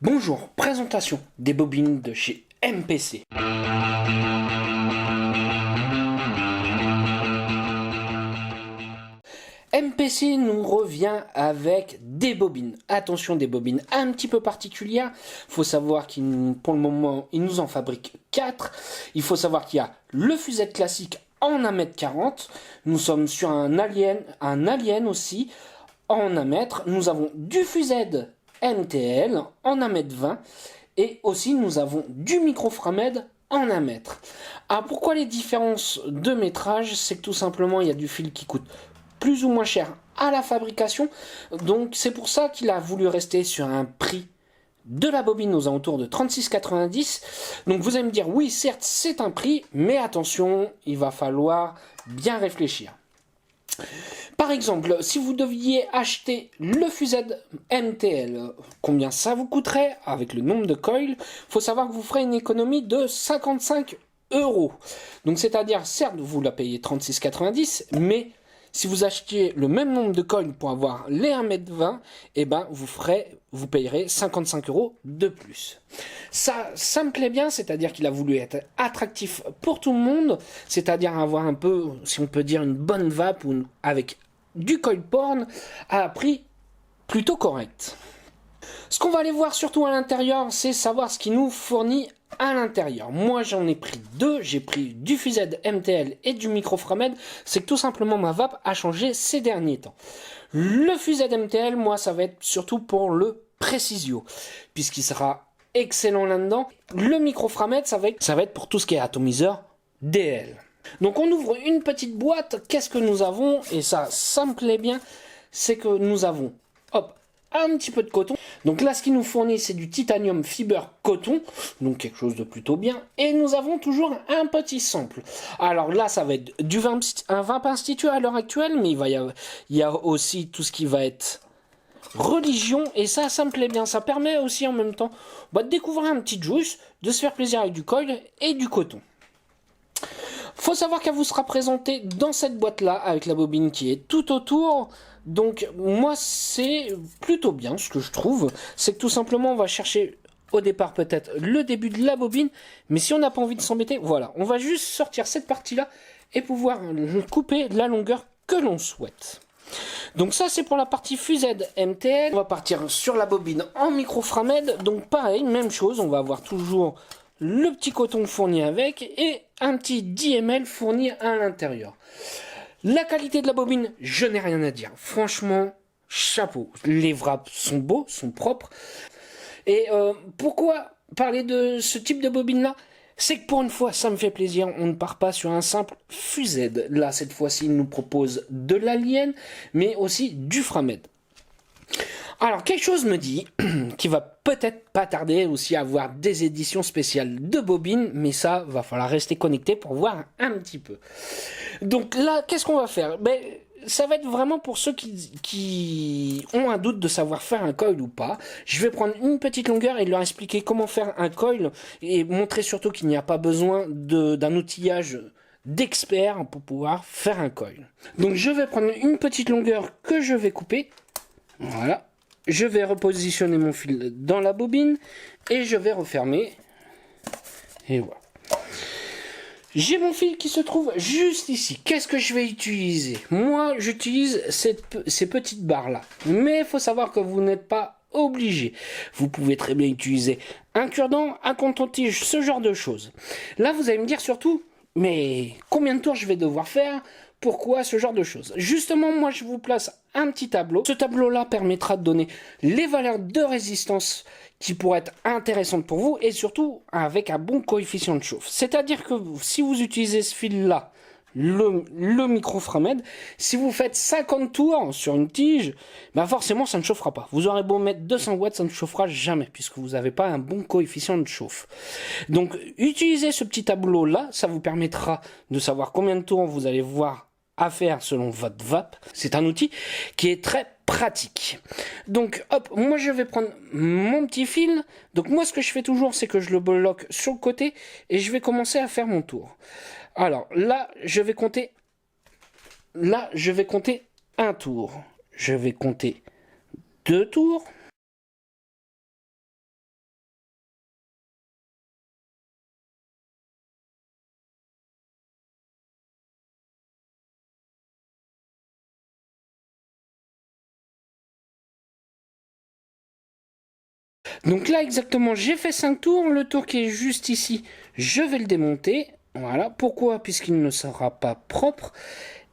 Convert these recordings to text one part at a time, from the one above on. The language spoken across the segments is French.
Bonjour, présentation des bobines de chez MPC. MPC nous revient avec des bobines. Attention, des bobines un petit peu particulières. Il faut savoir pour le moment, ils nous en fabriquent 4. Il faut savoir qu'il y a le fuset classique en 1,40 m. Nous sommes sur un alien aussi en 1 m. Nous avons du fuset MTL en 1,20 m. Et aussi, nous avons du micro-framed en 1 m. Alors, pourquoi les différences de métrage? C'est que tout simplement, il y a du fil qui coûte plus ou moins cher à la fabrication. Donc, c'est pour ça qu'il a voulu rester sur un prix de la bobine aux alentours de 36,90 €. Donc, vous allez me dire, oui, certes, c'est un prix, mais attention, il va falloir bien réfléchir. Par exemple, si vous deviez acheter le fuset MTL, combien ça vous coûterait avec le nombre de coils? Il faut savoir que vous ferez une économie de 55 €. Donc c'est-à-dire, certes, vous la payez 36,90 €, mais si vous achetiez le même nombre de coils pour avoir les 1,20 m, eh ben vous payerez 55 € de plus. Ça me plaît bien, c'est-à-dire qu'il a voulu être attractif pour tout le monde, c'est-à-dire avoir un peu, si on peut dire, une bonne vape avec du coil porn à un prix plutôt correct. Ce qu'on va aller voir surtout à l'intérieur, c'est savoir ce qu'il nous fournit à l'intérieur. Moi, j'en ai pris 2. J'ai pris du fuset MTL et du micro-framed. C'est que tout simplement ma vape a changé ces derniers temps. Le fuset MTL, moi, ça va être surtout pour le Precisio, puisqu'il sera excellent là-dedans. Le micro-framed, ça va être pour tout ce qui est atomiseur DL. Donc on ouvre une petite boîte. Qu'est-ce que nous avons? Et ça me plaît bien. C'est que nous avons, hop, un petit peu de coton. Donc là, ce qu'il nous fournit, c'est du titanium fiber coton, donc quelque chose de plutôt bien. Et nous avons toujours un petit sample. Alors là, ça va être un vape institut à l'heure actuelle, mais il y a aussi tout ce qui va être religion, et ça me plaît bien. Ça permet aussi en même temps de découvrir un petit juice, de se faire plaisir avec du coil et du coton. Faut savoir qu'elle vous sera présentée dans cette boîte là avec la bobine qui est tout autour. Donc moi c'est plutôt bien ce que je trouve. C'est que tout simplement on va chercher au départ peut-être le début de la bobine. Mais si on n'a pas envie de s'embêter, voilà. On va juste sortir cette partie là et pouvoir couper la longueur que l'on souhaite. Donc ça c'est pour la partie fuset MTL. On va partir sur la bobine en micro-framed. Donc pareil, même chose, on va avoir toujours le petit coton fourni avec et un petit 10 ml fourni à l'intérieur. La qualité de la bobine, je n'ai rien à dire. Franchement, chapeau. Les wraps sont beaux, sont propres. Et pourquoi parler de ce type de bobine là? C'est que pour une fois, ça me fait plaisir, on ne part pas sur un simple fuset. Là, cette fois-ci, il nous propose de l'alien, mais aussi du framed. Alors, quelque chose me dit qu'il va peut-être pas tarder aussi à avoir des éditions spéciales de bobines, mais ça, va falloir rester connecté pour voir un petit peu. Donc là, qu'est-ce qu'on va faire? Ça va être vraiment pour ceux qui ont un doute de savoir faire un coil ou pas. Je vais prendre une petite longueur et leur expliquer comment faire un coil et montrer surtout qu'il n'y a pas besoin d'un outillage d'expert pour pouvoir faire un coil. Donc je vais prendre une petite longueur que je vais couper. Voilà. Je vais repositionner mon fil dans la bobine et je vais refermer. Et voilà. J'ai mon fil qui se trouve juste ici. Qu'est-ce que je vais utiliser? Moi, j'utilise ces petites barres-là. Mais il faut savoir que vous n'êtes pas obligé. Vous pouvez très bien utiliser un cure-dent, un coton-tige, ce genre de choses. Là, vous allez me dire surtout, mais combien de tours je vais devoir faire? Pourquoi ce genre de choses? Justement, moi, je vous place un petit tableau. Ce tableau-là permettra de donner les valeurs de résistance qui pourraient être intéressantes pour vous et surtout avec un bon coefficient de chauffe. C'est-à-dire que si vous utilisez ce fil-là, le micro-framed, si vous faites 50 tours sur une tige, forcément ça ne chauffera pas. Vous aurez beau mettre 200 watts, ça ne chauffera jamais puisque vous n'avez pas un bon coefficient de chauffe. Donc utilisez ce petit tableau-là, ça vous permettra de savoir combien de tours vous allez voir à faire selon votre vape. C'est un outil qui est très pratique. Donc hop, moi je vais prendre mon petit fil. Donc moi ce que je fais toujours, c'est que je le bloque sur le côté et je vais commencer à faire mon tour. Alors là, je vais compter un tour. Je vais compter 2 tours. Donc là exactement, j'ai fait 5 tours, le tour qui est juste ici, je vais le démonter. Voilà, pourquoi? Puisqu'il ne sera pas propre.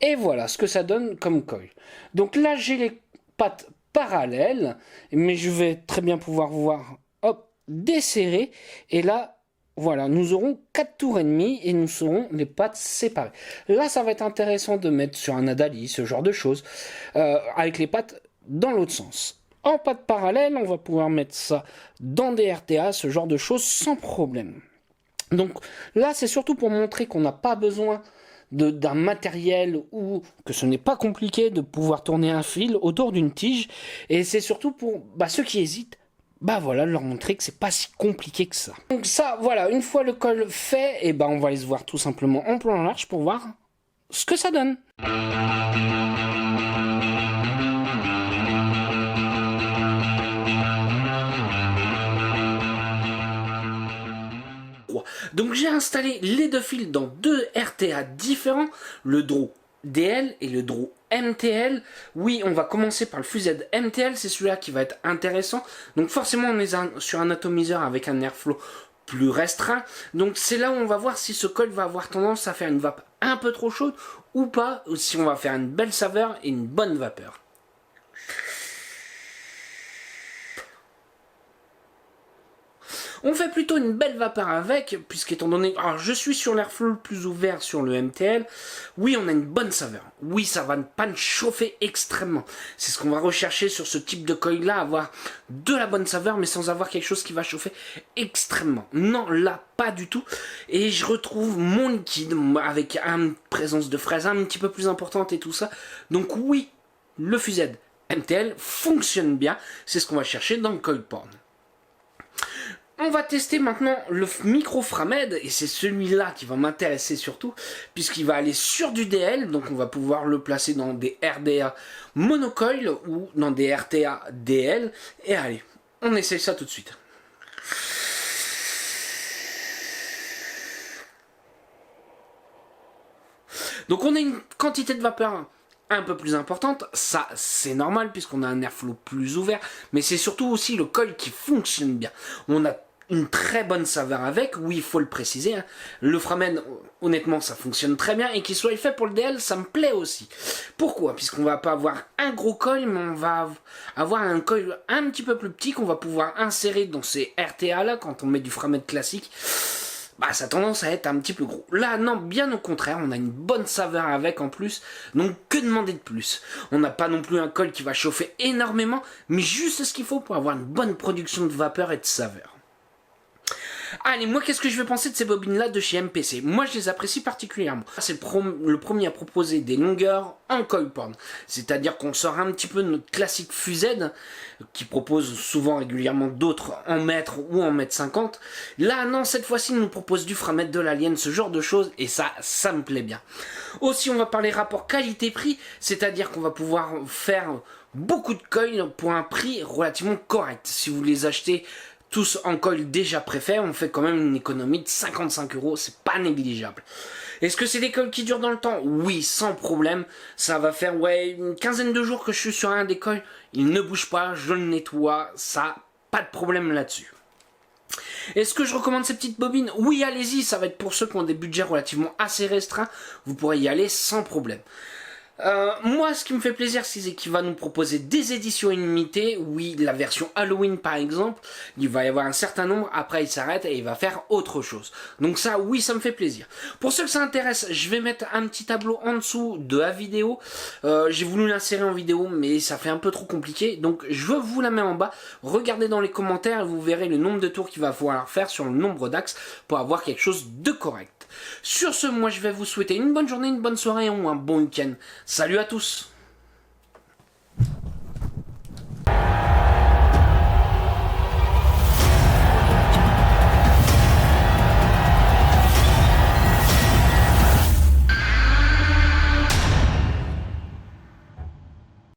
Et voilà ce que ça donne comme coil. Donc là j'ai les pattes parallèles, mais je vais très bien pouvoir voir, hop, desserrer. Et là, voilà, nous aurons 4 tours et demi et nous serons les pattes séparées. Là ça va être intéressant de mettre sur un Adali, ce genre de choses, avec les pattes dans l'autre sens. En pattes parallèles, on va pouvoir mettre ça dans des RTA, ce genre de choses, sans problème. Donc là, c'est surtout pour montrer qu'on n'a pas besoin d'un matériel ou que ce n'est pas compliqué de pouvoir tourner un fil autour d'une tige. Et c'est surtout pour ceux qui hésitent, voilà, leur montrer que c'est pas si compliqué que ça. Donc ça, voilà, une fois le col fait, et on va aller se voir tout simplement en plan large pour voir ce que ça donne. Donc j'ai installé les deux fils dans deux RTA différents, le draw DL et le draw MTL. Oui, on va commencer par le Fused MTL, c'est celui-là qui va être intéressant. Donc forcément on est sur un atomiseur avec un airflow plus restreint. Donc c'est là où on va voir si ce col va avoir tendance à faire une vape un peu trop chaude ou pas, ou si on va faire une belle saveur et une bonne vapeur. On fait plutôt une belle vapeur avec, puisqu'étant donné... Alors, je suis sur l'airflow le plus ouvert sur le MTL. Oui, on a une bonne saveur. Oui, ça va pas nous chauffer extrêmement. C'est ce qu'on va rechercher sur ce type de coil-là, avoir de la bonne saveur, mais sans avoir quelque chose qui va chauffer extrêmement. Non, là, pas du tout. Et je retrouve mon liquide avec une présence de fraise un petit peu plus importante et tout ça. Donc oui, le Fused MTL fonctionne bien. C'est ce qu'on va chercher dans le coil porn. On va tester maintenant le micro Framed, et c'est celui-là qui va m'intéresser surtout, puisqu'il va aller sur du DL, donc on va pouvoir le placer dans des RDA monocoil ou dans des RTA DL, et allez, on essaye ça tout de suite. Donc on a une quantité de vapeur un peu plus importante, ça c'est normal puisqu'on a un airflow plus ouvert, mais c'est surtout aussi le coil qui fonctionne bien. On a une très bonne saveur avec, oui il faut le préciser, hein. Le Framed honnêtement ça fonctionne très bien, et qu'il soit fait pour le DL ça me plaît aussi. Pourquoi? Puisqu'on va pas avoir un gros coil, mais on va avoir un coil un petit peu plus petit qu'on va pouvoir insérer dans ces RTA là quand on met du Framed classique. Ça a tendance à être un petit peu gros. Là, non, bien au contraire, on a une bonne saveur avec en plus, donc que demander de plus? On n'a pas non plus un col qui va chauffer énormément, mais juste ce qu'il faut pour avoir une bonne production de vapeur et de saveur. Allez, moi, qu'est-ce que je vais penser de ces bobines-là de chez MPC? Moi, je les apprécie particulièrement. C'est le premier à proposer des longueurs en coil porn. C'est-à-dire qu'on sort un petit peu de notre classique Fused, qui propose souvent régulièrement d'autres en mètre ou en mètre 50. Là, non, cette fois-ci, il nous propose du Framed, de l'Alien, ce genre de choses, et ça me plaît bien. Aussi, on va parler rapport qualité-prix, c'est-à-dire qu'on va pouvoir faire beaucoup de coils pour un prix relativement correct. Si vous les achetez tous en coil déjà préfet, on fait quand même une économie de 55 €, c'est pas négligeable. Est-ce que c'est des coils qui durent dans le temps? Oui, sans problème. Ça va faire une quinzaine de jours que je suis sur un des coils, il ne bouge pas, je le nettoie, ça, pas de problème là-dessus. Est-ce que je recommande ces petites bobines? Oui, allez-y, ça va être pour ceux qui ont des budgets relativement assez restreints, vous pourrez y aller sans problème. Moi, ce qui me fait plaisir, c'est qu'il va nous proposer des éditions illimitées. Oui, la version Halloween, par exemple, il va y avoir un certain nombre. Après, il s'arrête et il va faire autre chose. Donc ça, oui, ça me fait plaisir. Pour ceux que ça intéresse, je vais mettre un petit tableau en dessous de la vidéo. J'ai voulu l'insérer en vidéo, mais ça fait un peu trop compliqué. Donc, je vous la mets en bas. Regardez dans les commentaires et vous verrez le nombre de tours qu'il va falloir faire sur le nombre d'axes pour avoir quelque chose de correct. Sur ce, moi, je vais vous souhaiter une bonne journée, une bonne soirée ou un bon week-end. Salut à tous!